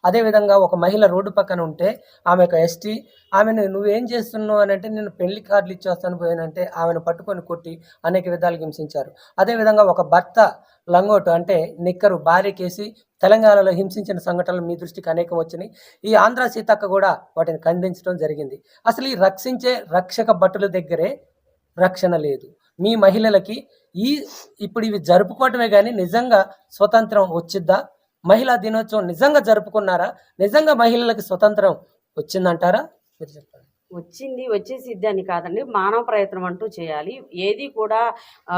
అదేవిధంగా ఒక మహిళ రోడ్డు పక్కన ఉంటే ఆమె ఒక ఎస్టీ, ఆమెను నువ్వేం చేస్తున్నావు అని అంటే నేను పెళ్లి కార్డులు ఇచ్చేస్తాను పోయానంటే ఆమెను పట్టుకొని కొట్టి అనేక విధాలుగా హింసించారు. అదేవిధంగా ఒక భర్త లంగోటు అంటే నిక్కరు భార్యకేసి తెలంగాణలో హింసించిన సంఘటనలు మీ దృష్టికి అనేకం వచ్చినాయి. ఈ ఆంధ్ర సీతక్క కూడా వాటిని ఖండించడం జరిగింది. అసలు ఈ రక్షించే రక్షక భటుల దగ్గరే రక్షణ లేదు. మీ మహిళలకి ఈ ఇప్పుడు ఇవి జరుపుకోవటమే కానీ నిజంగా స్వతంత్రం వచ్చిద్దా? మహిళా దినోత్సవం నిజంగా జరుపుకున్నారా? నిజంగా మహిళలకు స్వతంత్రం వచ్చిందంటారా? మీరు చెప్పండి. వచ్చేసిద్ది అని కాదండి. మానవ ప్రయత్నం అంటూ చేయాలి. ఏది కూడా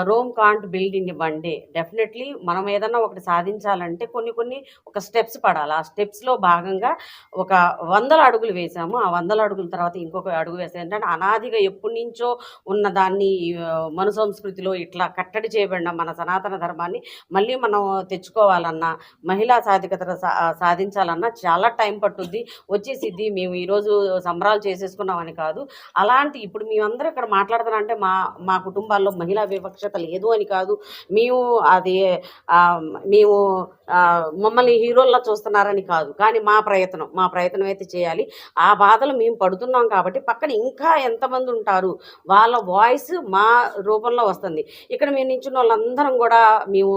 Rome can't build in one day. Definitely మనం ఏదన్నా ఒకటి సాధించాలంటే కొన్ని ఒక స్టెప్స్ పడాలి. ఆ స్టెప్స్లో భాగంగా ఒక 100 అడుగులు వేసాము. ఆ 100 అడుగుల తర్వాత ఇంకొక అడుగు వేసాం. ఏంటంటే అనాదిగా ఎప్పటి నుంచో ఉన్న దాన్ని మన సంస్కృతిలో ఇట్లా కట్టడి చేయబడిన మన సనాతన ధర్మాన్ని మళ్ళీ మనం తెచ్చుకోవాలన్నా, మహిళా సాధికత సాధించాలన్నా చాలా టైం పట్టుద్ది. వచ్చేసిద్ది. మేము ఈరోజు సంబరాలు చేసేసుకున్నాం అని కాదు. అలాంటి ఇప్పుడు మేమందరం ఇక్కడ మాట్లాడుతున్నా అంటే మా కుటుంబాల్లో మహిళా వివక్షత లేదు అని కాదు. మేము మమ్మల్ని హీరోల్లా చూస్తున్నారని కాదు. కానీ మా ప్రయత్నం అయితే చేయాలి. ఆ బాధలు మేము పడుతున్నాం కాబట్టి పక్కన ఇంకా ఎంతమంది ఉంటారు, వాళ్ళ వాయిస్ మా రూపంలో వస్తుంది. ఇక్కడ మేము నించున్న వాళ్ళందరం కూడా మేము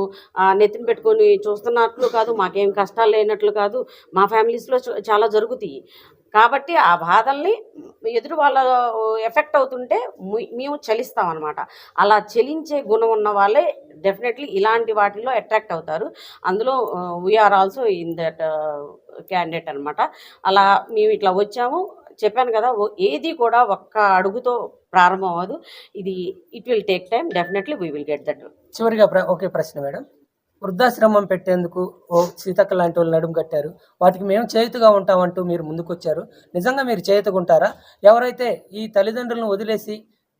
నెత్తిన పెట్టుకొని చూస్తున్నట్లు కాదు, మాకేం కష్టాలు లేనట్లు కాదు. మా ఫ్యామిలీస్లో చాలా జరుగుతాయి. కాబట్టి ఆ బాధల్ని ఎదురు వాళ్ళ ఎఫెక్ట్ అవుతుంటే మేము చలిస్తామన్నమాట. అలా చలించే గుణం ఉన్న వాళ్ళే డెఫినెట్లీ ఇలాంటి వాటిల్లో అట్రాక్ట్ అవుతారు. అందులో we are also in that candidate అనమాట. అలా మేము ఇట్లా వచ్చాము. చెప్పాను కదా, ఏది కూడా ఒక్క అడుగుతో ప్రారంభం అవ్వదు. It will take time. Definitely we will get that. చివరిగా ఒకే ప్రశ్న మేడం. వృద్ధాశ్రమం పెట్టేందుకు సీతక్క లాంటి వాళ్ళు నడుము కట్టారు. వాటికి మేము చేతుగా ఉంటామంటూ మీరు ముందుకొచ్చారు. నిజంగా మీరు చేతుకుంటారా? ఎవరైతే ఈ తల్లిదండ్రులను వదిలేసి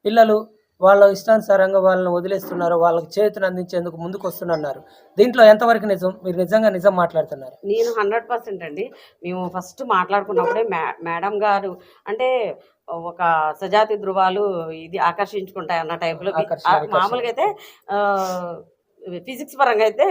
పిల్లలు వాళ్ళ ఇష్టానుసారంగా వాళ్ళని వదిలేస్తున్నారో వాళ్ళకి చేతును అందించేందుకు ముందుకు వస్తున్నారు. దీంట్లో ఎంతవరకు నిజం? మీరు నిజంగా నిజం మాట్లాడుతున్నారు? నేను 100% అండి. మేము ఫస్ట్ మాట్లాడుకున్నప్పుడే మేడం గారు అంటే ఒక సజాతి ధృవాలు ఇది ఆకర్షించుకుంటాయి అన్న టైప్లో మామూలుగా అయితే ఫిజిక్స్ పరంగా అయితే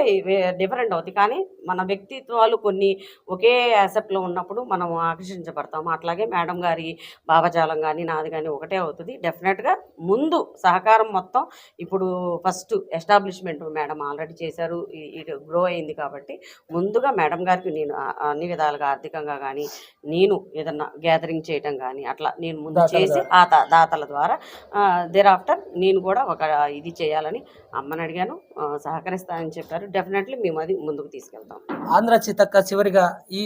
డిఫరెంట్ అవుతాయి. కానీ మన వ్యక్తిత్వాలు కొన్ని ఒకే యాసెప్ట్లో ఉన్నప్పుడు మనం ఆకర్షించబడతాము. అట్లాగే మేడం గారి భావజాలం కానీ నాది కానీ ఒకటే అవుతుంది. డెఫినెట్గా ముందు సహకారం మొత్తం ఇప్పుడు ఫస్ట్ ఎస్టాబ్లిష్మెంట్ మేడం ఆల్రెడీ చేశారు. ఇటు గ్రో అయింది కాబట్టి ముందుగా మేడం గారికి నేను అన్ని విధాలుగా ఆర్థికంగా కానీ నేను ఏదన్నా గ్యాదరింగ్ చేయటం కానీ అట్లా నేను ముందు చేసి ఆ దాతల ద్వారా దేర్ ఆఫ్టర్ నేను కూడా ఒక ఇది చేయాలని అమ్మని అడిగాను. సహకరిస్తానని చెప్పారు. డెఫినెట్లీ మేము అది ముందుకు తీసుకెళ్తాం. ఆంధ్ర సీతక్క చివరిగా ఈ